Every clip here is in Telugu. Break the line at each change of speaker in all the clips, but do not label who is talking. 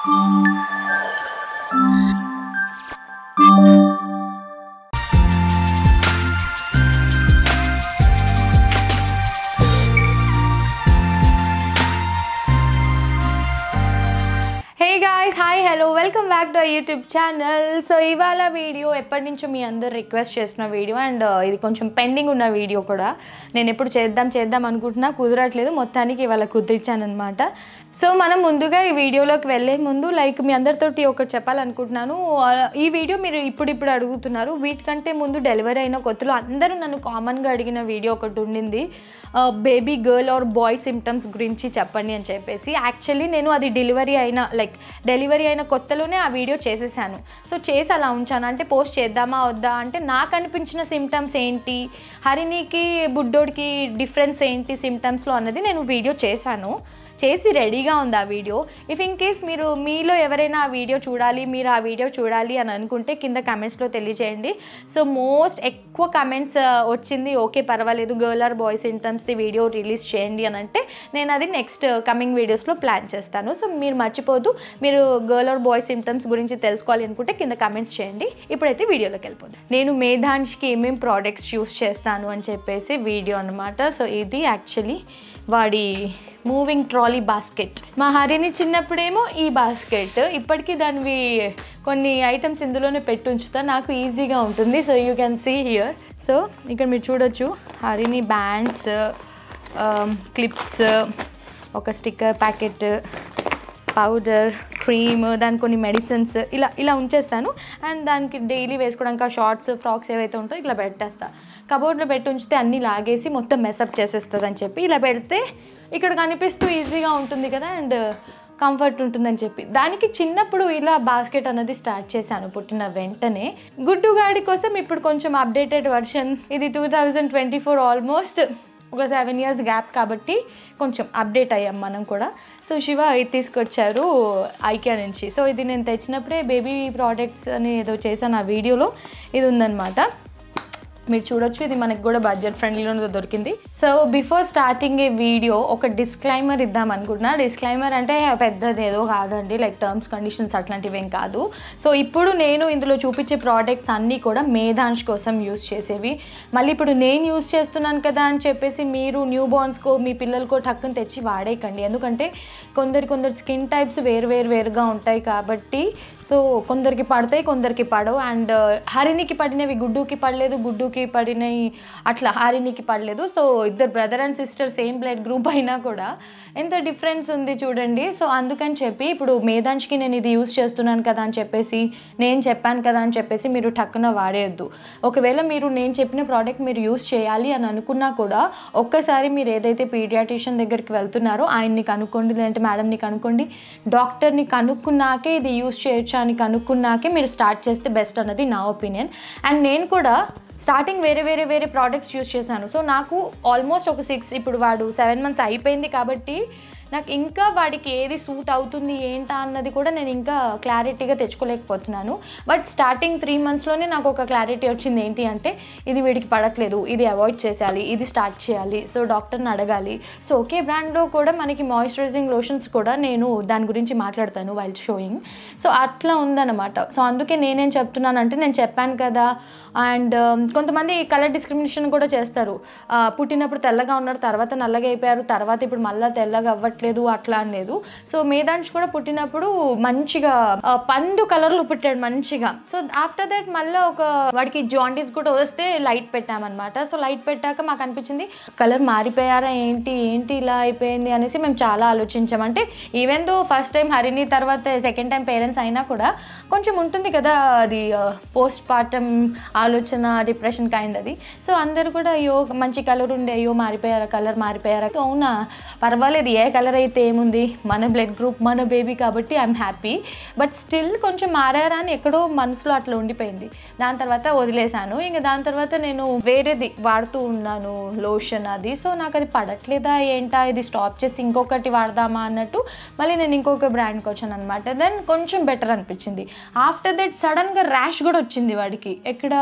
Hey guys, hi, hello, welcome back to our YouTube channel. So ఇవాళ వీడియో ఎప్పటి నుంచో మీ అందరు రిక్వెస్ట్ చేసిన వీడియో అండ్ ఇది కొంచెం పెండింగ్ ఉన్న వీడియో కూడా. నేను ఎప్పుడు చేద్దాం అనుకుంటున్నా, కుదరట్లేదు. మొత్తానికి ఇవాళ కుదిరిచాను అనమాట. సో మనం ముందుగా ఈ వీడియోలోకి వెళ్ళే ముందు మీ అందరితోటి ఒకటి చెప్పాలనుకుంటున్నాను. ఈ వీడియో మీరు ఇప్పుడు అడుగుతున్నారు. వీటికంటే ముందు డెలివరీ అయిన కొత్తలో అందరూ నన్ను కామన్గా అడిగిన వీడియో ఒకటి ఉండింది, baby girl or bye symptoms గురించి చెప్పండి అని చెప్పేసి. యాక్చువల్లీ నేను అది డెలివరీ అయిన కొత్తలోనే ఆ వీడియో చేసేసాను. సో చేసి అలా ఉంచాను. అంటే పోస్ట్ చేద్దామా వద్దా అంటే నాకు అనిపించిన సిమ్టమ్స్ ఏంటి, హరిణికి బుడ్డోడికి డిఫరెన్స్ ఏంటి సిమ్టమ్స్లో అన్నది నేను వీడియో చేసి రెడీగా ఉంది ఆ వీడియో. ఇఫ్ ఇన్ కేస్ మీలో ఎవరైనా ఆ వీడియో చూడాలి అని అనుకుంటే కింద కమెంట్స్లో తెలియజేయండి. సో మోస్ట్ ఎక్కువ కమెంట్స్ వచ్చింది, ఓకే పర్వాలేదు గర్ల్ ఆర్ బాయ్ సిమ్టమ్స్ది వీడియో రిలీజ్ చేయండి అని అంటే నేను అది నెక్స్ట్ కమింగ్ వీడియోస్లో ప్లాన్ చేస్తాను. సో మీరు మర్చిపోదు, మీరు గర్ల్ ఆర్ బాయ్ సిమ్టమ్స్ గురించి తెలుసుకోవాలి అనుకుంటే కింద కమెంట్స్ చేయండి. ఇప్పుడైతే వీడియోలోకి వెళ్ళిపోతుంది. నేను మేధాన్ష్కి ఏమేమి ప్రోడక్ట్స్ యూస్ చేస్తాను అని చెప్పేసి వీడియో అనమాట. సో ఇది యాక్చువల్లీ వాడి మూవింగ్ ట్రాలీ బాస్కెట్. మా హరిని చిన్నప్పుడేమో ఈ బాస్కెట్, ఇప్పటికీ దానివి కొన్ని ఐటమ్స్ ఇందులోనే పెట్టి ఉంచుతా, నాకు ఈజీగా ఉంటుంది. So you can see here. సో ఇక్కడ మీరు చూడొచ్చు హరిని బ్యాండ్స్, క్లిప్స్, ఒక స్టిక్కర్ ప్యాకెట్, పౌడర్, క్రీమ్, దానికి కొన్ని మెడిసిన్స్ ఇలా ఉంచేస్తాను. అండ్ దానికి డైలీ వేసుకోవడానికి ఆ షార్ట్స్, ఫ్రాక్స్ ఏవైతే ఉంటాయో ఇట్లా పెట్టేస్తా. కబోర్డ్లో పెట్టి ఉంచితే అన్నీ లాగేసి మొత్తం మెసప్ చేసేస్తుంది అని చెప్పి ఇలా పెడితే ఇక్కడ కనిపిస్తూ ఈజీగా ఉంటుంది కదా అండ్ కంఫర్ట్ ఉంటుందని చెప్పి దానికి చిన్నప్పుడు ఇలా బాస్కెట్ అన్నది స్టార్ట్ చేశాను పుట్టిన వెంటనే. గుడ్డుగాడి కోసం ఇప్పుడు కొంచెం అప్డేటెడ్ వర్షన్, ఇది 2024 ఆల్మోస్ట్ ఒక 7 years గ్యాప్ కాబట్టి కొంచెం అప్డేట్ అయ్యాం మనం కూడా. సో శివ ఇది తీసుకొచ్చారు ఐకియా నుంచి. సో ఇది నేను తెచ్చినప్పుడే బేబీ ప్రోడక్ట్స్ అని ఏదో చేశాను, ఆ వీడియోలో ఇది ఉందన్నమాట. మీరు చూడొచ్చు, ఇది మనకి కూడా బడ్జెట్ ఫ్రెండ్లీలో దొరికింది. సో బిఫోర్ స్టార్టింగ్ ఏ వీడియో ఒక డిస్క్లైమర్ ఇద్దాం అనుకుంటున్నా. డిస్క్లైమర్ అంటే పెద్దది ఏదో కాదండి, టర్మ్స్ కండిషన్స్ అట్లాంటివి ఏం కాదు. సో ఇప్పుడు నేను ఇందులో చూపించే ప్రోడక్ట్స్ అన్నీ కూడా మేధాన్ష్ కోసం యూస్ చేసేవి. మళ్ళీ ఇప్పుడు నేను యూస్ చేస్తున్నాను కదా అని చెప్పేసి మీరు న్యూ బార్న్స్కో మీ పిల్లలకో టక్కుని తెచ్చి వాడేయకండి. ఎందుకంటే కొందరు స్కిన్ టైప్స్ వేరుగా ఉంటాయి కాబట్టి సో కొందరికి పడతాయి, కొందరికి పడవు. అండ్ హరినికి పడినవి గుడ్డుకి పడలేదు, గుడ్డుకి పడినవి అట్లా హరినికి పడలేదు. సో ఇద్దరు brother and sister same blood group అయినా కూడా ఎంత డిఫరెన్స్ ఉంది చూడండి. సో అందుకని చెప్పి ఇప్పుడు మేధాన్ష్కి నేను ఇది యూస్ చేస్తున్నాను కదా అని చెప్పేసి, నేను చెప్పాను కదా అని చెప్పేసి మీరు టక్కున వాడేయద్దు. ఒకవేళ నేను చెప్పిన ప్రోడక్ట్ మీరు యూస్ చేయాలి అని అనుకున్నా కూడా ఒక్కసారి మీరు ఏదైతే పీడియాట్రిషియన్ దగ్గరికి వెళ్తున్నారో ఆయన్ని కనుక్కోండి, లేదంటే మేడంని కనుక్కోండి. డాక్టర్ని కనుక్కున్నాకే ఇది యూస్ చేయొచ్చు అని కనుక్కున్నాకే మీరు స్టార్ట్ చేస్తే బెస్ట్ అన్నది నా ఒపీనియన్. అండ్ నేను కూడా స్టార్టింగ్ వేరే ప్రోడక్ట్స్ యూస్ చేశాను. సో నాకు ఆల్మోస్ట్ ఒక 6, ఇప్పుడు వాడు 7 months అయిపోయింది కాబట్టి నాకు ఇంకా వాడికి ఏది సూట్ అవుతుంది ఏంటా అన్నది కూడా నేను ఇంకా క్లారిటీగా తెచ్చుకోలేకపోతున్నాను. బట్ స్టార్టింగ్ 3 monthsలోనే నాకు ఒక క్లారిటీ వచ్చింది. ఏంటి అంటే ఇది వీడికి పడట్లేదు, ఇది అవాయిడ్ చేయాలి, ఇది స్టార్ట్ చేయాలి. సో డాక్టర్ని అడగాలి. సో ఓకే బ్రాండ్లో కూడా మనకి మాయిశ్చరైజింగ్ లోషన్స్ కూడా నేను దాని గురించి మాట్లాడతాను వైల్ షోయింగ్. సో అట్లా ఉందన్నమాట. సో అందుకే నేనేం చెప్తున్నానంటే, నేను చెప్పాను కదా. అండ్ కొంతమంది కలర్ డిస్క్రిమినేషన్ కూడా చేస్తారు. పుట్టినప్పుడు తెల్లగా ఉన్నారు, తర్వాత నల్లగా అయిపోయారు, తర్వాత ఇప్పుడు మళ్ళీ తెల్లగా అవ్వట్లేదు అట్లా అనేది. సో మేధాన్ష్ కూడా పుట్టినప్పుడు మంచిగా పండు కలర్లో పుట్టాడు మంచిగా. సో ఆఫ్టర్ దట్ మళ్ళీ వాడికి జాండీస్ కూడా వస్తే లైట్ పెట్టామన్నమాట. సో లైట్ పెట్టాక మాకు అనిపించింది కలర్ మారిపోయారా ఏంటి ఇలా అయిపోయింది అనేసి మేము చాలా ఆలోచించాం. అంటే ఈవెన్ దో ఫస్ట్ టైం హరిని తర్వాత సెకండ్ టైం పేరెంట్స్ అయినా కూడా కొంచెం ఉంటుంది కదా అది పోస్ట్ పార్టమ్ ఆలోచన, డిప్రెషన్ కైండ్ అది. సో అందరూ కూడా అయ్యో మంచి కలర్ ఉండే, అయ్యో కలర్ మారిపోయారా. అవునా పర్వాలేదు, ఏ కలర్ అయితే ఏముంది, మన బ్లడ్ గ్రూప్ మన బేబీ కాబట్టి ఐఎమ్ హ్యాపీ. బట్ స్టిల్ కొంచెం మారారా అని ఎక్కడో మనసులో అట్లా ఉండిపోయింది. దాని తర్వాత వదిలేశాను. ఇంకా దాని తర్వాత నేను వేరేది వాడుతూ ఉన్నాను లోషన్ అది. సో నాకు అది పడట్లేదా ఏంటా, ఇది స్టాప్ చేసి ఇంకొకటి వాడదామా అన్నట్టు మళ్ళీ నేను ఇంకొక బ్రాండ్కి వచ్చాను అనమాట. దెన్ కొంచెం బెటర్ అనిపించింది. ఆఫ్టర్ దట్ సడన్గా ర్యాష్ కూడా వచ్చింది వాడికి. ఎక్కడ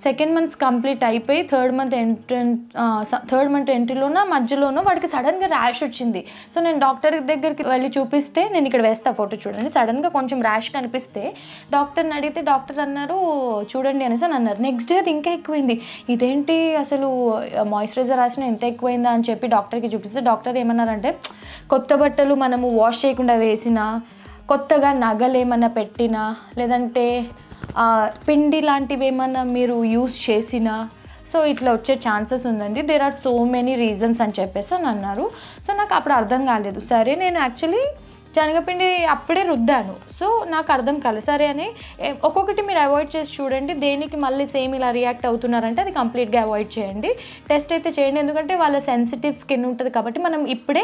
సెకండ్ మంత్స్ కంప్లీట్ అయిపోయి థర్డ్ మంత్ ఎంట్రీలోన మధ్యలోనో వాడికి సడన్గా ర్యాష్ వచ్చింది. సో నేను డాక్టర్ దగ్గరికి వెళ్ళి చూపిస్తే, నేను ఇక్కడ వేస్తా ఫోటో చూడండి, సడన్గా కొంచెం ర్యాష్ కనిపిస్తే డాక్టర్ని అడిగితే డాక్టర్ అన్నారు చూడండి అనేసి అని అన్నారు. నెక్స్ట్ డే అది ఇంకా ఎక్కువైంది. ఇదేంటి అసలు మాయిశ్చరైజర్ రాసిన ఎంత ఎక్కువైందా అని చెప్పి డాక్టర్కి చూపిస్తే డాక్టర్ ఏమన్నారంటే, కొత్త బట్టలు మనము వాష్ చేయకుండా వేసినా, కొత్తగా నగలు ఏమన్నా పెట్టినా, లేదంటే పిండి లాంటివి ఏమన్నా మీరు యూస్ చేసినా సో ఇట్లా వచ్చే ఛాన్సెస్ ఉందండి. There are so many reasons అని చెప్పేసి అని అన్నారు. సో నాకు అప్పుడు అర్థం కాలేదు. సరే నేను యాక్చువల్లీ శనగపిండి అప్పుడే రుద్దాను. సో నాకు అర్థం కాలేదు. సరే అని ఒక్కొక్కటి మీరు అవాయిడ్ చేసి చూడండి, దేనికి మళ్ళీ సేమ్ ఇలా రియాక్ట్ అవుతున్నారంటే అది కంప్లీట్గా అవాయిడ్ చేయండి. టెస్ట్ అయితే చేయండి, ఎందుకంటే వాళ్ళ సెన్సిటివ్ స్కిన్ ఉంటుంది కాబట్టి మనం ఇప్పుడే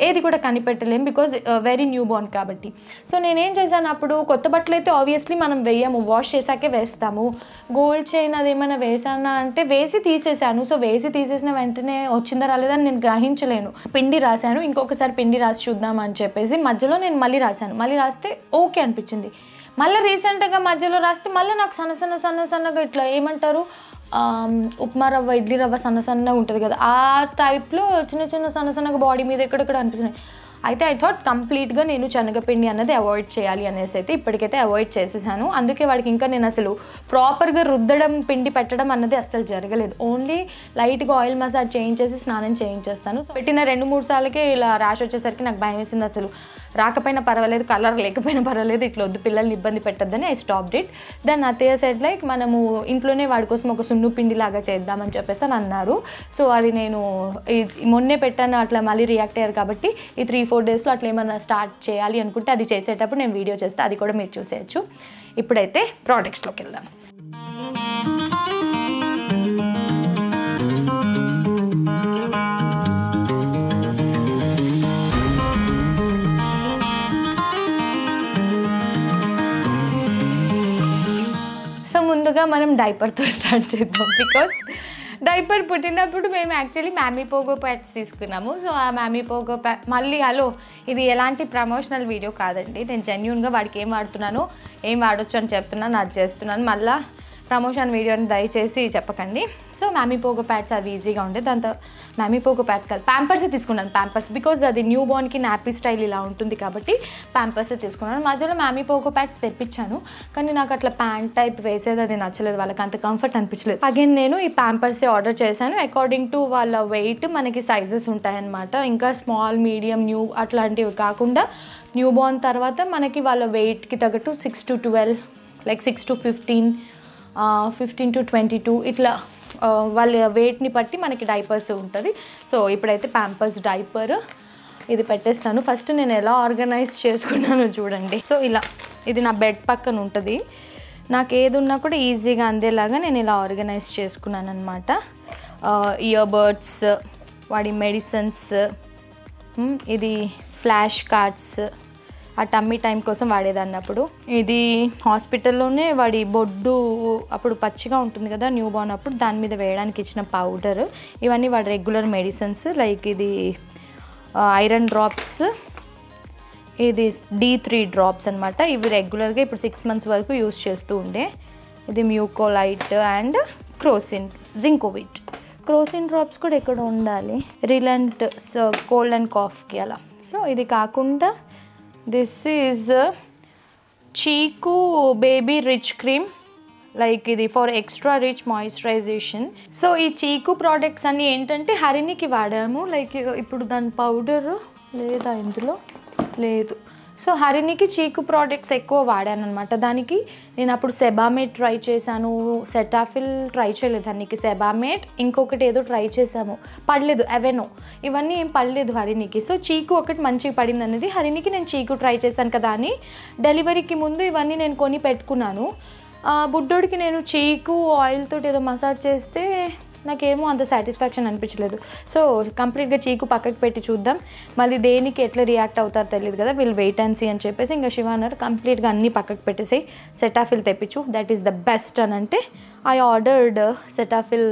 ఏది కూడా కనిపెట్టలేం, బికాజ్ వెరీ న్యూ బోర్న్ కాబట్టి. సో నేనేం చేశాను, అప్పుడు కొత్త బట్టలు అయితే ఆబ్వియస్లీ మనం వేయము, వాష్ చేశాకే వేస్తాము. గోల్డ్ చైన్ అది ఏమైనా వేసానా అంటే వేసి తీసేసాను. సో వేసి తీసేసిన వెంటనే వచ్చిందా రాలేదని నేను గ్రహించలేను. పిండి రాశాను, ఇంకొకసారి పిండి రాసి చూద్దాం అని చెప్పేసి మధ్యలో నేను మళ్ళీ రాశాను. మళ్ళీ రాస్తే ఓకే అనిపించింది. మళ్ళీ రీసెంట్గా మధ్యలో రాస్తే మళ్ళీ నాకు సన్నగా ఇట్లా ఏమంటారు, ఉప్మా రవ్వ, ఇడ్లీ రవ్వ సన్నగా ఉంటుంది కదా, ఆ టైప్లో చిన్న సన్నగా బాడీ మీద ఎక్కడెక్కడ అనిపిస్తున్నాయి. అయితే ఐ థాట్ కంప్లీట్గా నేను శనగపిండి అన్నది అవాయిడ్ చేయాలి అనేసి అయితే ఇప్పటికైతే అవాయిడ్ చేసేసాను. అందుకే వాడికి ఇంకా నేను అసలు ప్రాపర్గా రుద్దడం, పిండి పెట్టడం అన్నది అసలు జరగలేదు. ఓన్లీ లైట్గా ఆయిల్ మసాజ్ చేయించేసి స్నానం చేయించేస్తాను. సో పెట్టిన 2-3 సార్లకే ఇలా ర్యాష్ వచ్చేసరికి నాకు భయం వేసింది. అసలు రాకపోయినా పర్వాలేదు, కలర్ లేకపోయినా పర్వాలేదు, ఇట్లా వద్దు, పిల్లల్ని ఇబ్బంది పెట్టద్దని ఐ స్టాప్డ్ ఇట్. దెన్ అత్తయ్య సెడ్ లైక్ మనము ఇంట్లోనే వాడి కోసం ఒక సున్ను పిండి లాగా చేద్దామని చెప్పేసి అని అన్నారు. సో అది నేను మొన్నే పెట్టాను, అట్లా మళ్ళీ రియాక్ట్ అయ్యారు కాబట్టి ఈ 3-4 డేస్లో అట్లా ఏమన్నా స్టార్ట్ చేయాలి అనుకుంటే అది చేసేటప్పుడు నేను వీడియో చేస్తే అది కూడా మీరు చూసేయచ్చు. ఇప్పుడైతే ప్రోడక్ట్స్లోకి వెళ్దాం. ముందుగా మనం డైపర్తో స్టార్ట్ చేద్దాం. బికాస్ డైపర్ పుట్టినప్పుడు మేము యాక్చువల్లీ మ్యామీ పోగో ప్యాడ్స్ తీసుకున్నాము. సో ఆ మ్యామీ పోగో మళ్ళీ హలో, ఇది ఎలాంటి ప్రమోషనల్ వీడియో కాదండి, నేను జెన్యూన్గా వాడికి ఏం వాడుతున్నానో ఏం వాడొచ్చు అని చెప్తున్నాను, అది చేస్తున్నాను. మళ్ళీ ప్రమోషన్ వీడియోని దయచేసి చెప్పకండి. సో మ్యామీ పోగో ప్యాడ్స్ అవి ఈజీగా ఉండే, దాంతో మ్యామీ పోగో ప్యాడ్స్ కాదు, ప్యాంపర్సే తీసుకున్నాను. ప్యాంపర్స్ బికాజ్ అది న్యూ బోర్న్కి నాపీ స్టైల్ ఇలా ఉంటుంది కాబట్టి ప్యాంపర్సే తీసుకున్నాను. మధ్యలో మ్యామీ పోగో ప్యాడ్స్ తెప్పించాను, కానీ నాకు అట్లా ప్యాంట్ టైప్ వేసేది అది నచ్చలేదు, వాళ్ళకి అంత కంఫర్ట్ అనిపించలేదు. అగైన్ నేను ఈ ప్యాంపర్సే ఆర్డర్ చేశాను. అకార్డింగ్ టు వాళ్ళ వెయిట్ మనకి సైజెస్ ఉంటాయన్నమాట. ఇంకా స్మాల్, మీడియం, న్యూ అట్లాంటివి కాకుండా న్యూ బోర్న్ తర్వాత మనకి వాళ్ళ వెయిట్కి తగ్గట్టు 6 to 12, లైక్ 6 to 15, 15 to 22 ఇట్లా వాళ్ళ వెయిట్ని బట్టి మనకి డైపర్స్ ఉంటుంది. సో ఇప్పుడైతే ప్యాంపర్స్ డైపర్ ఇది పెట్టేస్తాను. ఫస్ట్ నేను ఎలా ఆర్గనైజ్ చేసుకున్నానో చూడండి. సో ఇలా ఇది నా బెడ్ పక్కన ఉంటుంది, నాకు ఏది ఉన్నా కూడా ఈజీగా అందేలాగా నేను ఇలా ఆర్గనైజ్ చేసుకున్నాను అనమాట. ఇయర్ బడ్స్, వాడి మెడిసిన్స్, ఇది ఫ్లాష్ కార్డ్స్, ఆ టమ్మీ టైం కోసం వాడేదాన్ని అప్పుడు. ఇది హాస్పిటల్లోనే వాడి బొడ్డు అప్పుడు పచ్చిగా ఉంటుంది కదా న్యూ బోర్న్ అప్పుడు, దాని మీద వేయడానికి ఇచ్చిన పౌడర్. ఇవన్నీ వాడి రెగ్యులర్ మెడిసిన్స్, లైక్ ఇది ఐరన్ డ్రాప్స్, ఇది D3 డ్రాప్స్ అనమాట. ఇవి రెగ్యులర్గా ఇప్పుడు 6 months వరకు యూస్ చేస్తూ ఉండే. ఇది Mucolite and Crocin, Zincovit. Crocin drops కూడా ఎక్కడ ఉండాలి, రిలెంట్ కోల్డ్ అండ్ కాఫ్కి అలా. సో ఇది కాకుండా దిస్ ఈజ్ చీకు బేబీ రిచ్ క్రీమ్, లైక్ ఇది for extra rich moisturisation. So ఈ చీకు ప్రోడక్ట్స్ అన్నీ ఏంటంటే హరిణికి వాడాము. లైక్ ఇప్పుడు దాని పౌడర్ లేదా ఇందులో లేదు. సో హరిణికి చీకు ప్రోడక్ట్స్ ఎక్కువ వాడాను అనమాట. దానికి నేను అప్పుడు సెబామేట్ ట్రై చేశాను, సెటాఫిల్ ట్రై చేయలేదు హరిణికి, సెబామేట్ ఇంకొకటి ఏదో ట్రై చేసాము, పడలేదు. అవెనో, ఇవన్నీ ఏం పడలేదు హరిణికి. సో చీకు ఒకటి మంచిగా పడింది అనేది హరిణికి నేను చీకు ట్రై చేశాను కదా అని డెలివరీకి ముందు ఇవన్నీ నేను కొని పెట్టుకున్నాను. బుడ్డోడికి నేను చీకు ఆయిల్ తోటి ఏదో మసాజ్ చేస్తే నాకేమో అంత సాటిస్ఫాక్షన్ అనిపించలేదు. సో కంప్లీట్గా చీకు పక్కకి పెట్టి చూద్దాం, మళ్ళీ దేనికి ఎట్లా రియాక్ట్ అవుతారో తెలియదు కదా, వీళ్ళు వెయిట్ అండ్ సీ అని చెప్పేసి ఇంకా శివ అన్నారు కంప్లీట్గా అన్నీ పక్కకి పెట్టేసి సెటాఫిల్ తెప్పించు, దట్ ఈస్ ద బెస్ట్ అని అంటే I ordered Cetaphil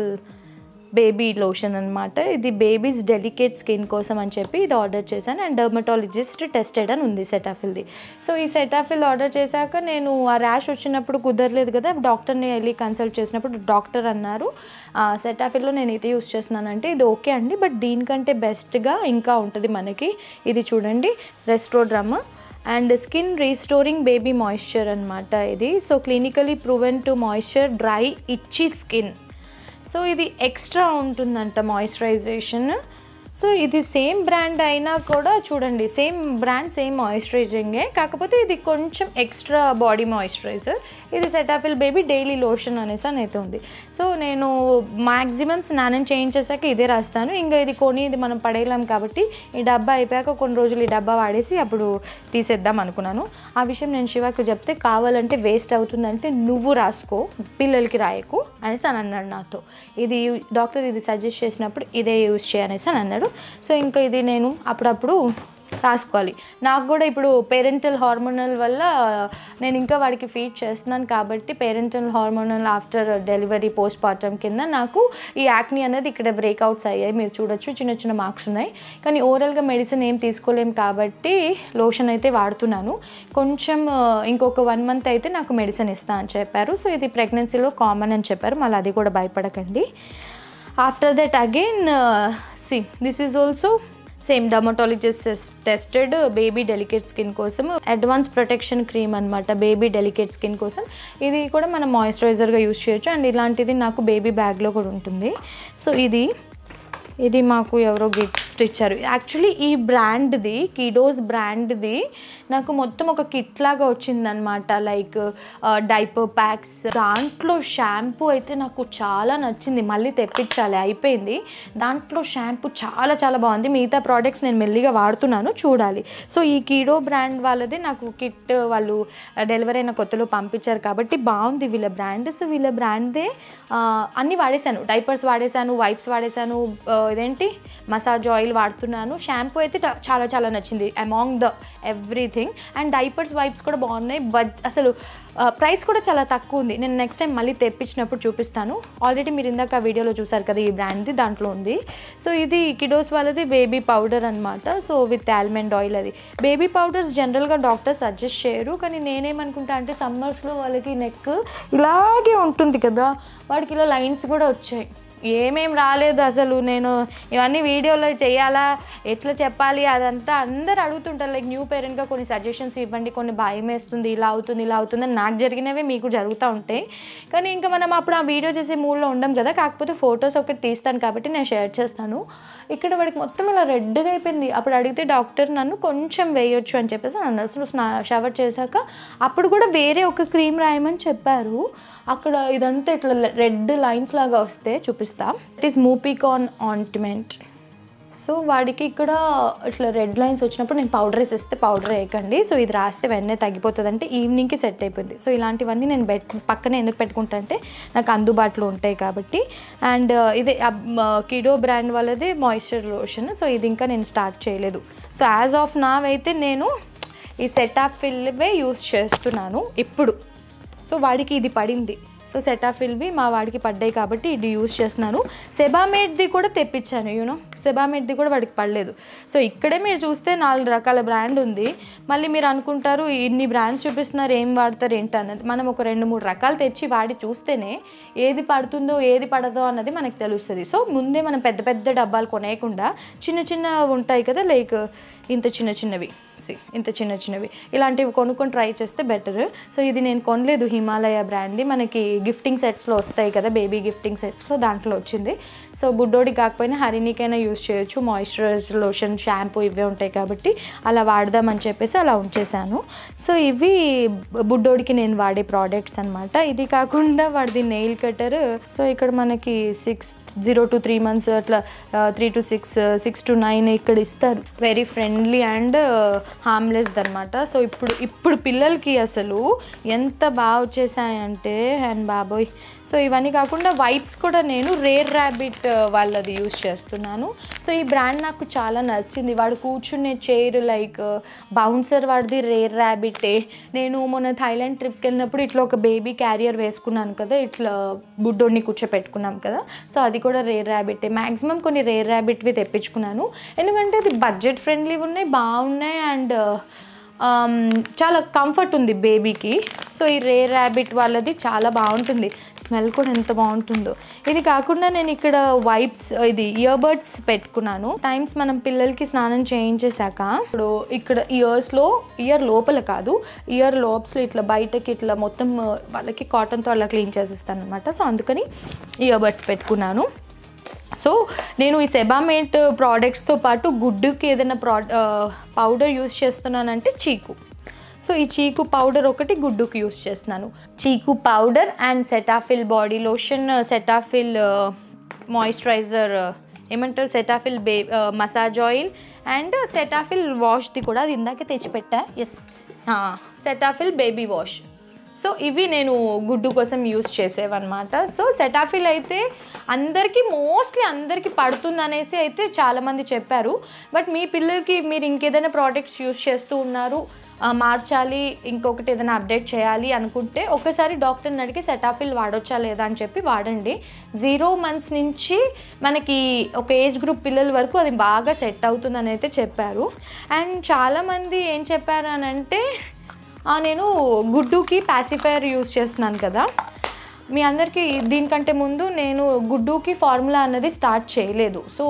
baby lotion అనమాట. ఇది బేబీస్ డెలికేట్ స్కిన్ కోసం అని చెప్పి ఇది ఆర్డర్ చేశాను. అండ్ డర్మటాలజిస్ట్ టెస్టెడ్ అని ఉంది సెటాఫిల్ది. సో ఈ సెటాఫిల్ ఆర్డర్ చేశాక నేను ఆ ర్యాష్ వచ్చినప్పుడు కుదరలేదు కదా, డాక్టర్ని వెళ్ళి కన్సల్ట్ చేసినప్పుడు డాక్టర్ అన్నారు సెటాఫిల్లో నేను ఇది యూస్ చేస్తున్నానంటే ఇది ఓకే అండి, బట్ దీనికంటే బెస్ట్గా ఇంకా ఉంటుంది మనకి. ఇది చూడండి Restoraderm and skin restoring baby moisture అనమాట ఇది. So clinically proven to moisture dry itchy skin. So ఇది ఎక్స్ట్రా ఉంటుందంట మాయిశ్చరైజేషన్. సో ఇది సేమ్ బ్రాండ్ అయినా కూడా చూడండి, సేమ్ బ్రాండ్ సేమ్ మాయిశ్చరైజింగే, కాకపోతే ఇది కొంచెం ఎక్స్ట్రా బాడీ మాయిశ్చరైజర్. ఇది సెటాఫిల్ బేబీ డైలీ లోషన్ అనేసి అయితే ఉంది. సో నేను మ్యాక్సిమం స్నానం చేయించేసాక ఇదే రాస్తాను. ఇంకా ఇది కొని ఇది మనం పడేయలేం కాబట్టి ఈ డబ్బా అయిపోయాక కొన్ని రోజులు ఈ డబ్బా వాడేసి అప్పుడు తీసేద్దాం అనుకున్నాను. ఆ విషయం నేను శివకు చెప్తే కావాలంటే వేస్ట్ అవుతుందంటే నువ్వు రాసుకో, పిల్లలకి రాయకు అనేసి అని అన్నాడు నాతో. ఇది డాక్టర్ ఇది సజెస్ట్ చేసినప్పుడు ఇదే యూజ్ చేయనేసి అని అన్నాడు. సో ఇంకా ఇది నేను అప్పుడప్పుడు రాసుకోవాలి. నాకు కూడా ఇప్పుడు పేరెంటల్ హార్మోనల్ వల్ల నేను ఇంకా వాడికి ఫీడ్ చేస్తున్నాను కాబట్టి parental hormonal after delivery post partum కింద నాకు ఈ యాక్ని అనేది ఇక్కడ బ్రేక్అవుట్స్ అయ్యాయి. మీరు చూడొచ్చు చిన్న చిన్న మార్క్స్ ఉన్నాయి. కానీ ఓరల్గా మెడిసిన్ ఏం తీసుకోలేం కాబట్టి లోషన్ అయితే వాడుతున్నాను. కొంచెం ఇంకొక 1 month అయితే నాకు మెడిసిన్ ఇస్తా అని చెప్పారు. సో ఇది ప్రెగ్నెన్సీలో కామన్ అని చెప్పారు, మళ్ళీ అది కూడా భయపడకండి. After that again see this is also same dermatologist tested baby delicate skin కోసం అడ్వాన్స్ ప్రొటెక్షన్ క్రీమ్ అనమాట, బేబీ డెలికేట్ స్కిన్ కోసం. ఇది కూడా మనం మాయిశ్చరైజర్గా యూజ్ చేయొచ్చు. అండ్ ఇలాంటిది నాకు బేబీ బ్యాగ్లో కూడా ఉంటుంది. సో ఇది మాకు ఎవరో గిఫ్ట్ ఇచ్చారు. యాక్చువల్లీ ఈ బ్రాండ్ది కిడోస్ బ్రాండ్ది నాకు మొత్తం ఒక కిట్ లాగా వచ్చిందనమాట, లైక్ డైపర్ ప్యాక్స్. దాంట్లో షాంపూ అయితే నాకు చాలా నచ్చింది, మళ్ళీ తెప్పించాలి అయిపోయింది. దాంట్లో షాంపూ చాలా చాలా బాగుంది. మిగతా ప్రోడక్ట్స్ నేను మెల్లిగా వాడుతున్నాను, చూడాలి. సో ఈ కిడో బ్రాండ్ వాళ్ళది నాకు కిట్ వాళ్ళు డెలివరీ అయిన కొత్తలో పంపించారు కాబట్టి బాగుంది వీళ్ళ బ్రాండ్. సో వీళ్ళ బ్రాండ్దే అన్నీ వాడేశాను, డైపర్స్ వాడేశాను, వైప్స్ వాడేశాను, ఇదేంటి మసాజ్ ఆయిల్ వాడుతున్నాను. షాంపూ అయితే చాలా చాలా నచ్చింది among the everything. And diapers wipes కూడా బాగున్నాయి, బట్ అసలు ప్రైస్ కూడా చాలా తక్కువ ఉంది. నేను నెక్స్ట్ టైం మళ్ళీ తెప్పించినప్పుడు చూపిస్తాను. ఆల్రెడీ మీరు ఇందాక వీడియోలో చూసారు కదా ఈ బ్రాండ్ది, దాంట్లో ఉంది. సో ఇది కిడోస్ వాళ్ళది బేబీ పౌడర్ అనమాట. So with almond oil. అది బేబీ పౌడర్స్ జనరల్గా డాక్టర్ సజెస్ట్ చేయరు, కానీ నేనేమనుకుంటా అంటే సమ్మర్స్లో వాళ్ళకి నెక్ ఇలాగే ఉంటుంది కదా, వాడికి ఇలా లైన్స్ కూడా వచ్చాయి. ఏమేం రాలేదు అసలు. నేను ఇవన్నీ వీడియోలో చేయాలా, ఎట్లా చెప్పాలి అదంతా అందరు అడుగుతుంటారు. లైక్ న్యూ పేరెంట్గా కొన్ని సజెషన్స్ ఇవ్వండి, కొన్ని భయం వేస్తుంది, ఇలా అవుతుంది ఇలా అవుతుంది అని. నాకు జరిగినవే మీకు జరుగుతూ ఉంటాయి, కానీ ఇంకా మనం అప్పుడు ఆ వీడియో చేసే మూడ్లో ఉండం కదా. కాకపోతే ఫొటోస్ ఒకటి తీస్తాను కాబట్టి నేను షేర్ చేస్తాను. ఇక్కడ వాడికి మొత్తం ఇలా రెడ్గా అయిపోయింది. అప్పుడు అడిగితే డాక్టర్ నన్ను కొంచెం వేయొచ్చు అని చెప్పేసి అన్నారు. సో షవర్ చేశాక అప్పుడు కూడా వేరే ఒక క్రీమ్ రాయమని చెప్పారు. అక్కడ ఇదంతా ఇట్లా రెడ్ లైన్స్ లాగా వస్తే చూపిస్తా. It is Mupicon ointment. So వాడికి ఇక్కడ ఇట్లా రెడ్ లైన్స్ వచ్చినప్పుడు నేను పౌడర్ వేసేస్తే పౌడర్ వేయకండి. సో ఇది రాస్తే వెంటనే తగ్గిపోతుంది అంటే ఈవినింగ్కి సెట్ అయిపోయింది. సో ఇలాంటివన్నీ నేను పక్కనే ఎందుకు పెట్టుకుంటా అంటే నాకు అందుబాటులో ఉంటాయి కాబట్టి. అండ్ ఇది కిడో బ్రాండ్ వాళ్ళది మాయిశ్చర్ లోషన్. సో ఇది ఇంకా నేను స్టార్ట్ చేయలేదు. సో యాజ్ ఆఫ్ నావ్ అయితే నేను ఈ సెటాఫిల్వే యూస్ చేస్తున్నాను ఇప్పుడు. సో వాడికి ఇది పడింది. సో సెటాఫిల్వి మా వాడికి పడ్డాయి కాబట్టి ఇది యూజ్ చేస్తున్నాను. సెబామేడ్ది కూడా తెప్పించాను, సెబామేడ్ది కూడా వాడికి పడలేదు. సో ఇక్కడే మీరు చూస్తే 4 రకాల బ్రాండ్ ఉంది. మళ్ళీ మీరు అనుకుంటారు ఇన్ని బ్రాండ్స్ చూపిస్తున్నారు ఏం వాడతారు ఏంటి అన్నది. మనం ఒక 2-3 రకాలు తెచ్చి వాడి చూస్తేనే ఏది పడుతుందో ఏది పడదో అన్నది మనకు తెలుస్తుంది. సో ముందే మనం పెద్ద పెద్ద డబ్బాలు కొనేయకుండా చిన్న చిన్న ఉంటాయి కదా, లైక్ ఇంత చిన్న చిన్నవి, ఇంత చిన్న చిన్నవి ఇలాంటివి కొనుక్కొని ట్రై చేస్తే బెటర్. సో ఇది నేను కొనలేదు, హిమాలయ బ్రాండ్ది. మనకి గిఫ్టింగ్ సెట్స్లో వస్తాయి కదా, బేబీ గిఫ్టింగ్ సెట్స్లో దాంట్లో వచ్చింది. సో బుడ్డోడి కాకపోయినా హరిణికైనా యూజ్ చేయొచ్చు. మాయిశ్చరైజర్ లోషన్ షాంపూ ఇవే ఉంటాయి కాబట్టి అలా వాడదామని చెప్పేసి అలా ఉంచేసాను. సో ఇవి బుడ్డోడికి నేను వాడే ప్రోడక్ట్స్ అనమాట. ఇది కాకుండా వాడిది నెయిల్ కటర్. సో ఇక్కడ మనకి 0 to 3 months అట్లా 3 to 6, 6 to 9 ఇక్కడ ఇస్తారు. వెరీ ఫ్రెండ్లీ అండ్ హార్మ్లెస్ది అనమాట. సో ఇప్పుడు పిల్లలకి అసలు ఎంత బాగా వచ్చేసాయంటే అండ్ బాబోయ్. సో ఇవన్నీ కాకుండా వైప్స్ కూడా నేను రేర్ ర్యాబిట్ వాళ్ళది యూజ్ చేస్తున్నాను. సో ఈ బ్రాండ్ నాకు చాలా నచ్చింది. వాడు కూర్చునే చైర్ లైక్ బౌన్సర్ వాడిది రేర్ ర్యాబిటే. నేను మొన్న థాయిలాండ్ ట్రిప్కి వెళ్ళినప్పుడు ఇట్లా ఒక బేబీ క్యారియర్ వేసుకున్నాను కదా, ఇట్లా బుడ్డోడిని కూర్చోపెట్టుకున్నాం కదా, సో అది కూడా రేర్ ర్యాబిటే. మ్యాక్సిమం కొన్ని రేర్ ర్యాబిట్వి తెప్పించుకున్నాను ఎందుకంటే అది బడ్జెట్ ఫ్రెండ్లీ ఉన్నాయి, బాగున్నాయి అండ్ చాలా కంఫర్ట్ ఉంది బేబీకి. సో ఈ రేర్ ర్యాబిట్ వాళ్ళది చాలా బాగుంటుంది, స్మెల్ కూడా ఎంత బాగుంటుందో. ఇది కాకుండా నేను ఇక్కడ వైప్స్ ఇది ఇయర్ బడ్స్ పెట్టుకున్నాను. టైమ్స్ మనం పిల్లలకి స్నానం చేయించేశాక ఇప్పుడు ఇక్కడ ఇయర్ లోపల కాదు, ఇయర్ లోబ్స్లో ఇట్లా బయటకి ఇట్లా మొత్తం వాళ్ళకి కాటన్తో అలా క్లీన్ చేసేస్తాను అనమాట. సో అందుకని ఇయర్ బడ్స్ పెట్టుకున్నాను. సో నేను ఈ సెబామేట్ ప్రోడక్ట్స్తో పాటు గుడ్డుకి ఏదైనా పౌడర్ యూస్ చేస్తున్నానంటే చీకు. సో ఈ చీకు పౌడర్ ఒకటి గుడ్డుకి యూస్ చేస్తున్నాను. Chicco powder and Cetaphil body lotion, Cetaphil moisturizer ఏమంటారు, Cetaphil massage oil and Cetaphil వాష్ది కూడా అది ఇందాకే తెచ్చిపెట్టా. Yes, Cetaphil baby wash. So ఇవి నేను గుడ్డు కోసం యూస్ చేసేవన్నమాట. సో సెటాఫిల్ అయితే మోస్ట్లీ అందరికీ పడుతుంది అనేసి అయితే చాలామంది చెప్పారు. బట్ మీ పిల్లలకి మీరు ఇంకేదైనా ప్రోడక్ట్స్ యూస్ చేస్తూ ఉన్నారు, మార్చాలి, ఇంకొకటి ఏదైనా అప్డేట్ చేయాలి అనుకుంటే ఒకసారి డాక్టర్ని అడిగి సెటాఫిల్ వాడొచ్చా లేదా అని చెప్పి వాడండి. 0 months నుంచి మనకి ఒక ఏజ్ గ్రూప్ పిల్లల వరకు అది బాగా సెట్ అవుతుందని అయితే చెప్పారు. అండ్ చాలామంది ఏం చెప్పారు అని అంటే, నేను గుడ్డుకి పాసిఫైయర్ యూజ్ చేస్తున్నాను కదా, మీ అందరికీ దీనికంటే ముందు నేను గుడ్డుకి ఫార్ములా అన్నది స్టార్ట్ చేయలేదు. So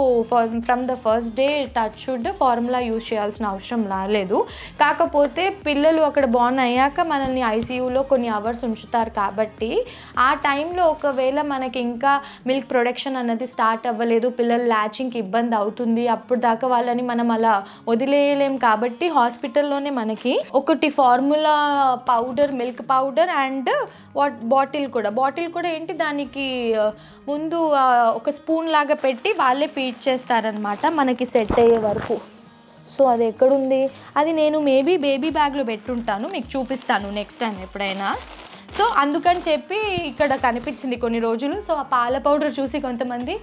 from the first day touch wood formula use చేయాల్సిన అవసరం రాలేదు. కాకపోతే పిల్లలు అక్కడ బార్న్ అయ్యాక మనల్ని ఐసీయూలో కొన్ని అవర్స్ ఉంచుతారు కాబట్టి ఆ టైంలో ఒకవేళ మనకి ఇంకా మిల్క్ ప్రొడక్షన్ అన్నది స్టార్ట్ అవ్వలేదు, పిల్లలు ల్యాచింగ్కి ఇబ్బంది అవుతుంది, అప్పుడు దాకా వాళ్ళని మనం అలా వదిలేయలేం కాబట్టి హాస్పిటల్లోనే మనకి ఒకటి formula powder, milk powder and bottle కూడా ఏంటి, దానికి ముందు ఒక స్పూన్ లాగా పెట్టి వాళ్ళే ఫీడ్ చేస్తారనమాట మనకి సెట్ అయ్యే వరకు. సో అది ఎక్కడుంది, అది నేను మేబీ బేబీ బ్యాగ్లో పెట్టుంటాను, మీకు చూపిస్తాను నెక్స్ట్ టైం ఎప్పుడైనా. సో అందుకని చెప్పి ఇక్కడ కనిపించింది కొన్ని రోజులు. సో ఆ పాల పౌడర్ చూసి కొంతమంది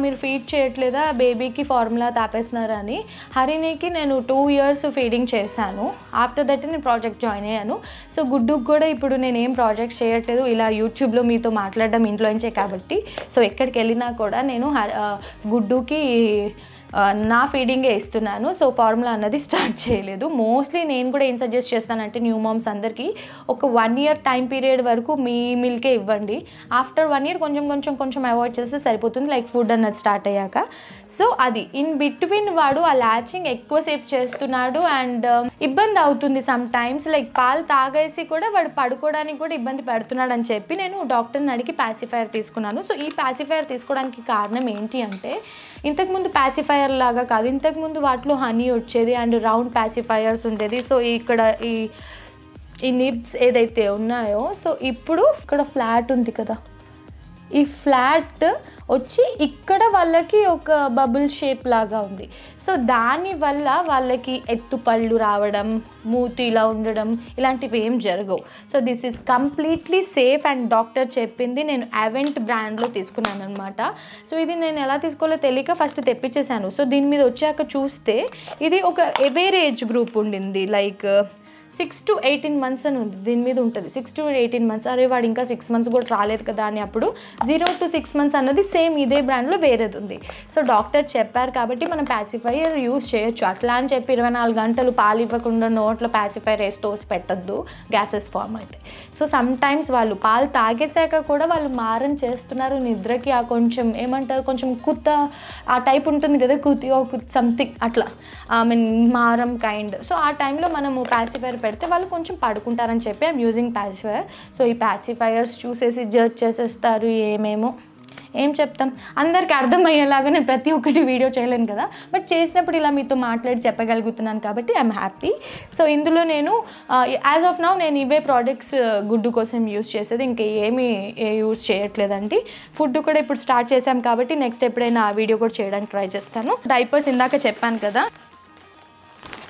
మీరు ఫీడ్ చేయట్లేదా, బేబీకి ఫార్ములా తాపేస్తున్నారా అని. హరిణికి నేను 2 years ఫీడింగ్ చేశాను. ఆఫ్టర్ దట్ నేను ప్రాజెక్ట్ జాయిన్ అయ్యాను. సో గుడ్డుకు కూడా ఇప్పుడు నేను ఏం ప్రాజెక్ట్స్ చేయట్లేదు, ఇలా యూట్యూబ్లో మీతో మాట్లాడడం ఇంట్లోంచే కాబట్టి. సో ఎక్కడికి వెళ్ళినా కూడా నేను గుడ్డుకి నా ఫీడింగే ఇస్తున్నాను. సో ఫార్ములా అన్నది స్టార్ట్ చేయలేదు. మోస్ట్లీ నేను కూడా ఏం సజెస్ట్ చేస్తానంటే న్యూ మామ్స్ అందరికీ ఒక 1 year టైం పీరియడ్ వరకు మీ మిల్కే ఇవ్వండి. ఆఫ్టర్ 1 year కొంచెం అవాయిడ్ చేస్తే సరిపోతుంది, లైక్ ఫుడ్ అన్నది స్టార్ట్ అయ్యాక. సో అది ఇన్ బిట్వీన్ వాడు ఆ ల్యాచింగ్ ఎక్కువసేపు చేస్తున్నాడు అండ్ ఇబ్బంది అవుతుంది సమ్ టైమ్స్, లైక్ పాలు తాగేసి కూడా వాడు పడుకోవడానికి కూడా ఇబ్బంది పెడుతున్నాడు అని చెప్పి నేను డాక్టర్ని అడిగి పాసిఫైయర్ తీసుకున్నాను. సో ఈ పాసిఫైయర్ తీసుకోవడానికి కారణం ఏంటి అంటే, ఇంతకుముందు పాసిఫైయర్ లాగా కాదు, ఇంతకుముందు వాటిలో హనీ వచ్చేది అండ్ రౌండ్ పాసిఫైయర్స్ ఉండేది. సో ఇక్కడ ఈ నిబ్స్ ఏదైతే ఉన్నాయో, సో ఇప్పుడు ఇక్కడ ఫ్లాట్ ఉంది కదా, ఈ ఫ్లాట్ వచ్చి ఇక్కడ వాళ్ళకి ఒక బబుల్ షేప్ లాగా ఉంది. సో దానివల్ల వాళ్ళకి ఎత్తుపళ్ళు రావడం, మూతి ఇలా ఉండడం ఇలాంటివి ఏం జరగవు. So this is completely safe and doctor చెప్పింది. నేను అవెంట్ బ్రాండ్లో తీసుకున్నాను అనమాట. సో ఇది నేను ఎలా తీసుకోవాలో తెలియక ఫస్ట్ తెప్పించేశాను. సో దీని మీద వచ్చాక చూస్తే ఇది ఒక వేరే ఏజ్ గ్రూప్ ఉండింది, లైక్ 6 to 18 months అని ఉంది, దీని మీద ఉంటుంది 6 to 18 months. అరే వాడు ఇంకా 6 months కూడా రాలేదు కదా అని అప్పుడు 0 to 6 months అన్నది సేమ్ ఇదే బ్రాండ్లో వేరేది ఉంది. సో డాక్టర్ చెప్పారు కాబట్టి మనం పాసిఫైయర్ యూజ్ చేయొచ్చు. అట్లా అని చెప్పి 24 గంటలు పాలు ఇవ్వకుండా నోట్లో పాసిఫైయర్ వేసి తోసి పెట్టద్దు, గ్యాసెస్ ఫామ్ అయితే. సో సమ్ టైమ్స్ వాళ్ళు పాలు తాగేశాక కూడా వాళ్ళు మారం చేస్తున్నారు, నిద్రకి ఆ కొంచెం ఏమంటారు, కొంచెం కుత్త ఆ టైప్ ఉంటుంది కదా, సంథింగ్ అట్లా, ఐ మీన్ మారం కైండ్. సో ఆ టైంలో మనము పాసిఫైయర్ పెడితే వాళ్ళు కొంచెం పడుకుంటారని చెప్పి ఐమ్ యూజింగ్ పాసిఫైయర్. సో ఈ పాసిఫైయర్స్ చూసేసి జడ్జ్ చేసేస్తారు, ఏం చెప్తాం, అందరికీ అర్థమయ్యేలాగా నేను ప్రతి ఒక్కటి వీడియో చేయలేను కదా, బట్ చేసినప్పుడు ఇలా మీతో మాట్లాడి చెప్పగలుగుతున్నాను కాబట్టి ఐఎమ్ హ్యాపీ. సో ఇందులో నేను యాజ్ ఆఫ్ నౌ నేను ఇవే ప్రోడక్ట్స్ గుడ్డు కోసం యూజ్ చేసేది, ఇంకా ఏమీ యూజ్ చేయట్లేదండి. ఫుడ్ కూడా ఇప్పుడు స్టార్ట్ చేశాం కాబట్టి నెక్స్ట్ ఎప్పుడైనా ఆ వీడియో కూడా చేయడానికి ట్రై చేస్తాను. డైపర్స్ ఇందాక చెప్పాను కదా,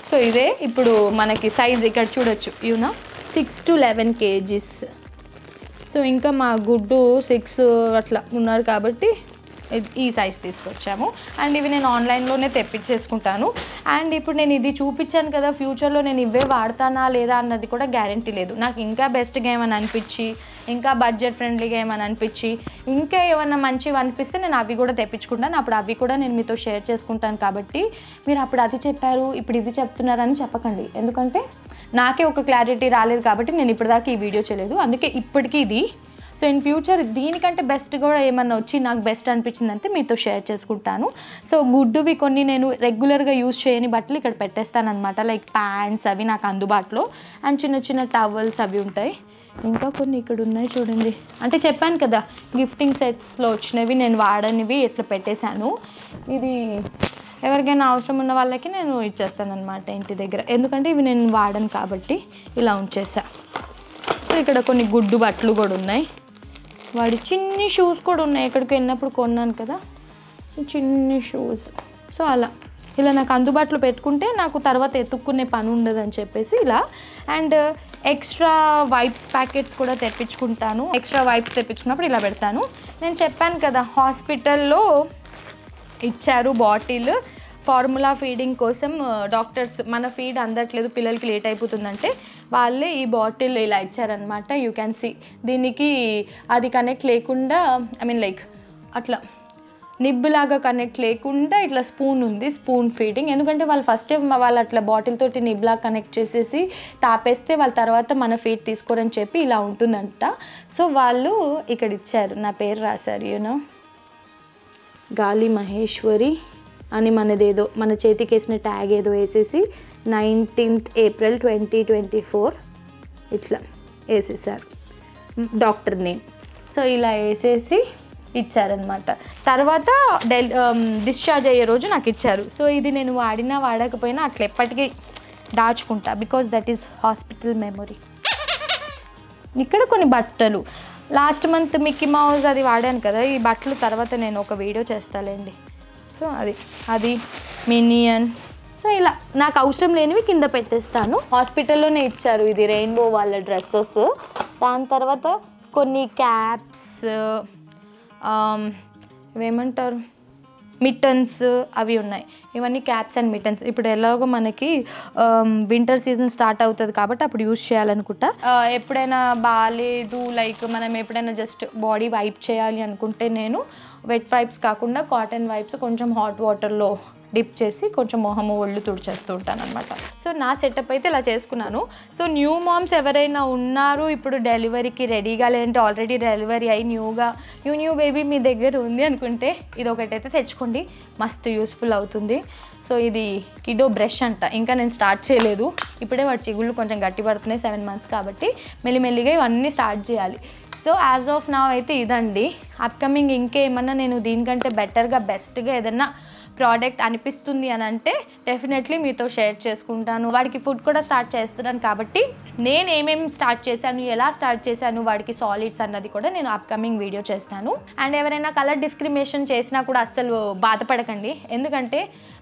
సో ఇదే ఇప్పుడు మనకి సైజ్ ఇక్కడ చూడొచ్చు 6 to 11 kgs. సో ఇంకా మా గుడ్డు 6 అట్లా ఉన్నారు కాబట్టి ఈ సైజ్ తీసుకొచ్చాము. అండ్ ఇవి నేను ఆన్లైన్లోనే తెప్పించేసుకుంటాను. అండ్ ఇప్పుడు నేను ఇది చూపించాను కదా, ఫ్యూచర్లో నేను ఇవే వాడతానా లేదా అన్నది కూడా గ్యారంటీ లేదు. నాకు ఇంకా బెస్ట్గా ఏమని అనిపించి, ఇంకా బడ్జెట్ ఫ్రెండ్లీగా ఏమని అనిపించి, ఇంకా ఏమన్నా మంచివి అనిపిస్తే నేను అవి కూడా తెప్పించుకుంటాను. అప్పుడు అవి కూడా నేను మీతో షేర్ చేసుకుంటాను. కాబట్టి మీరు అప్పుడు అది చెప్పారు, ఇప్పుడు ఇది చెప్తున్నారని చెప్పకండి. ఎందుకంటే నాకే ఒక క్లారిటీ రాలేదు కాబట్టి నేను ఇప్పటిదాకా ఈ వీడియో చేయలేదు. అందుకే ఇప్పటికీ ఇది. సో ఇన్ ఫ్యూచర్ దీనికంటే బెస్ట్ కూడా ఏమన్నా వచ్చి నాకు బెస్ట్ అనిపించిందంటే మీతో షేర్ చేసుకుంటాను. సో గుడ్డువి కొన్ని నేను రెగ్యులర్గా యూజ్ చేయని బట్టలు ఇక్కడ పెట్టేస్తాను అనమాట. లైక్ ప్యాంట్స్ అవి నాకు అందుబాటులో, అండ్ చిన్న చిన్న టవల్స్ అవి ఉంటాయి. ఇంకా కొన్ని ఇక్కడ ఉన్నాయి చూడండి. అంటే చెప్పాను కదా గిఫ్టింగ్ సెట్స్లో వచ్చినవి నేను వాడనివి ఇట్లా పెట్టేశాను. ఇది ఎవరికైనా అవసరం ఉన్న వాళ్ళకి నేను ఇచ్చేస్తాను అనమాట ఇంటి దగ్గర. ఎందుకంటే ఇవి నేను వాడను కాబట్టి ఇలా ఉంచేసా. సో ఇక్కడ కొన్ని గుడ్డు బట్టలు కూడా ఉన్నాయి. వాడి చిన్ని షూస్ కూడా ఉన్నాయి. ఎక్కడికి వెళ్ళినప్పుడు కొన్నాను కదా చిన్ని షూస్. సో ఇలా నాకు అందుబాటులో పెట్టుకుంటే నాకు తర్వాత ఎత్తుక్కునే పని ఉండదు అని చెప్పేసి ఇలా. అండ్ ఎక్స్ట్రా వైప్స్ ప్యాకెట్స్ కూడా తెప్పించుకుంటాను. ఎక్స్ట్రా వైప్స్ తెప్పించుకున్నప్పుడు ఇలా పెడతాను. నేను చెప్పాను కదా హాస్పిటల్లో ఇచ్చారు బాటిల్ ఫార్ములా ఫీడింగ్ కోసం. డాక్టర్స్ మన ఫీడ్ అందట్లేదు, పిల్లలకి లేట్ అయిపోతుందంటే వాళ్ళే ఈ బాటిల్ ఇలా ఇచ్చారనమాట. యూ క్యాన్ సీ దీనికి అది కనెక్ట్ లేకుండా, ఐ మీన్ లైక్ అట్లా నిబ్బులాగా కనెక్ట్ లేకుండా ఇట్లా స్పూన్ ఉంది, స్పూన్ ఫీడింగ్. ఎందుకంటే వాళ్ళు ఫస్ట్ వాళ్ళు అట్లా బాటిల్ తోటి నిబ్లాగా కనెక్ట్ చేసేసి తాపేస్తే వాళ్ళ తర్వాత మన ఫీడ్ తీసుకోరని చెప్పి ఇలా ఉంటుందంట. సో వాళ్ళు ఇక్కడ ఇచ్చారు, నా పేరు రాశారు గాలి మహేశ్వరి అని మనదేదో మన చేతికి వేసిన ట్యాగ్ ఏదో వేసేసి 19th April 2024 ఇట్లా వేసేసారు డాక్టర్ నేమ్. సో ఇలా వేసేసి ఇచ్చారనమాట. తర్వాత డిశ్చార్జ్ అయ్యే రోజు నాకు ఇచ్చారు. సో ఇది నేను వాడినా వాడకపోయినా అట్లా ఎప్పటికీ దాచుకుంటా, because that is hospital memory. ఇక్కడ కొన్ని బట్టలు లాస్ట్ మంత్ మిక్కీ మౌజ్ అది వాడాను కదా, ఈ బట్టలు తర్వాత నేను ఒక వీడియో చేస్తాలేండి. సో అది మినియన్. సో ఇలా నాకు అవసరం లేనివి కింద పెట్టేస్తాను. హాస్పిటల్లోనే ఇచ్చారు ఇది రెయిన్బో వాళ్ళ డ్రెస్సెస్. దాని తర్వాత కొన్ని క్యాప్స్, ఇవేమంటారు మిట్టన్స్ అవి ఉన్నాయి. ఇవన్నీ క్యాప్స్ అండ్ మిట్టన్స్. ఇప్పుడు ఎలాగో మనకి వింటర్ సీజన్ స్టార్ట్ అవుతుంది కాబట్టి అప్పుడు యూజ్ చేయాలనుకుంటా. ఎప్పుడైనా బాగాలేదు, లైక్ మనం ఎప్పుడైనా జస్ట్ బాడీ వైప్ చేయాలి అనుకుంటే నేను వెట్ వైప్స్ కాకుండా కాటన్ వైప్స్ కొంచెం హాట్ వాటర్లో డిప్ చేసి కొంచెం మొహము ఒళ్ళు తుడిచేస్తూ ఉంటాను అనమాట. సో నా సెటప్ అయితే ఇలా చేసుకున్నాను. సో న్యూ మామ్స్ ఎవరైనా ఉన్నారు ఇప్పుడు డెలివరీకి రెడీగా, లేదంటే ఆల్రెడీ డెలివరీ అయ్యి న్యూ బేబీ మీ దగ్గర ఉంది అనుకుంటే ఇది ఒకటైతే తెచ్చుకోండి, మస్తు యూస్ఫుల్ అవుతుంది. సో ఇది కిడో బ్రష్ అంట, ఇంకా నేను స్టార్ట్ చేయలేదు. ఇప్పుడే వాడి చిగుళ్ళు కొంచెం గట్టి పడుతున్నాయి 7 months కాబట్టి మెల్లిమెల్లిగా ఇవన్నీ స్టార్ట్ చేయాలి. సో యాజ్ ఆఫ్ నౌ అయితే ఇదండి. అప్కమింగ్ ఇంకేమన్నా నేను దీనికంటే బెటర్గా బెస్ట్గా ఏదన్నా ప్రోడక్ట్ అనిపిస్తుంది అని అంటే డెఫినెట్లీ మీతో షేర్ చేసుకుంటాను. వాడికి ఫుడ్ కూడా స్టార్ట్ చేస్తున్నాను కాబట్టి నేను ఏమేమి స్టార్ట్ చేశాను, ఎలా స్టార్ట్ చేశాను, వాడికి సాలిడ్స్ అన్నది కూడా నేను అప్కమింగ్ వీడియో చేస్తాను. అండ్ ఎవరైనా కలర్ డిస్క్రిమినేషన్ చేసినా కూడా అస్సలు బాధపడకండి. ఎందుకంటే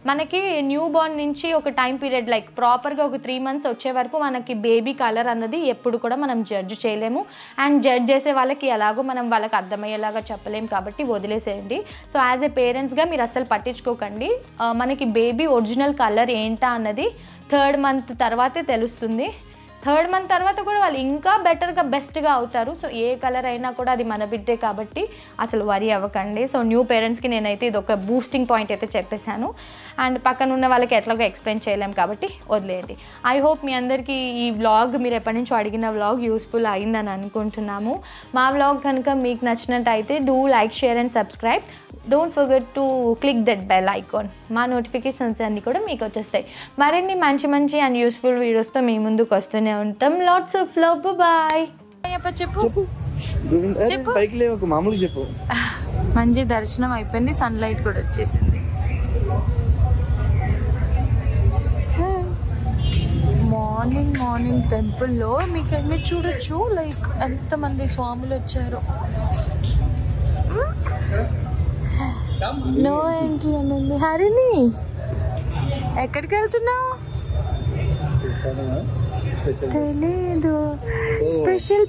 మనకి న్యూ బార్న్ నుంచి ఒక టైం పీరియడ్ లైక్ ప్రాపర్గా ఒక 3 months వచ్చే వరకు మనకి బేబీ కలర్ అన్నది ఎప్పుడు కూడా మనం జడ్జ్ చేయలేము. అండ్ జడ్జ్ చేసే వాళ్ళకి ఎలాగో మనం వాళ్ళకి అర్థమయ్యేలాగా చెప్పలేము కాబట్టి వదిలేసేయండి. సో యాజ్ ఏ పేరెంట్స్గా మీరు అస్సలు పట్టించుకోకండి. మనకి బేబీ ఒరిజినల్ కలర్ ఏంటా అన్నది 3rd month తర్వాతే తెలుస్తుంది. 3rd month తర్వాత కూడా వాళ్ళు ఇంకా బెటర్గా బెస్ట్గా అవుతారు. సో ఏ కలర్ అయినా కూడా అది మన బిడ్డే కాబట్టి అసలు వరీ అవ్వకండి. సో న్యూ పేరెంట్స్కి నేనైతే ఇది ఒక బూస్టింగ్ పాయింట్ అయితే చెప్పేశాను. అండ్ పక్కన ఉన్న వాళ్ళకి ఎట్లాగో ఎక్స్ప్లెయిన్ చేయలేం కాబట్టి వదిలేయండి. ఐ హోప్ మీ అందరికీ ఈ వ్లాగ్ మీరు ఎప్పటి నుంచో అడిగిన వ్లాగ్ యూస్ఫుల్ అయిందని అనుకుంటున్నాము. మా వ్లాగ్ కనుక మీకు నచ్చినట్టయితే do like, share and subscribe. Don't forget to click that bell icon. మా నోటిఫికేషన్స్ అన్నీ కూడా మీకు వచ్చేస్తాయి. మరిన్ని మంచి అండ్ యూస్ఫుల్ వీడియోస్తో మీ ముందుకు వస్తూనే ఉంటాం. Lots of love. బాయ్. చెప్పు మంచి దర్శనం అయిపోయింది, సన్లైట్ కూడా వచ్చేసింది. మార్నింగ్ టెంపుల్లో మీరు చూడొచ్చు లైక్ ఎంతమంది స్వాములు వచ్చారు. నో ఎంట్రీ అని ఉంది. హరిణి ఎక్కడికి వెళ్తున్నావు? తెలీదు స్పెషల్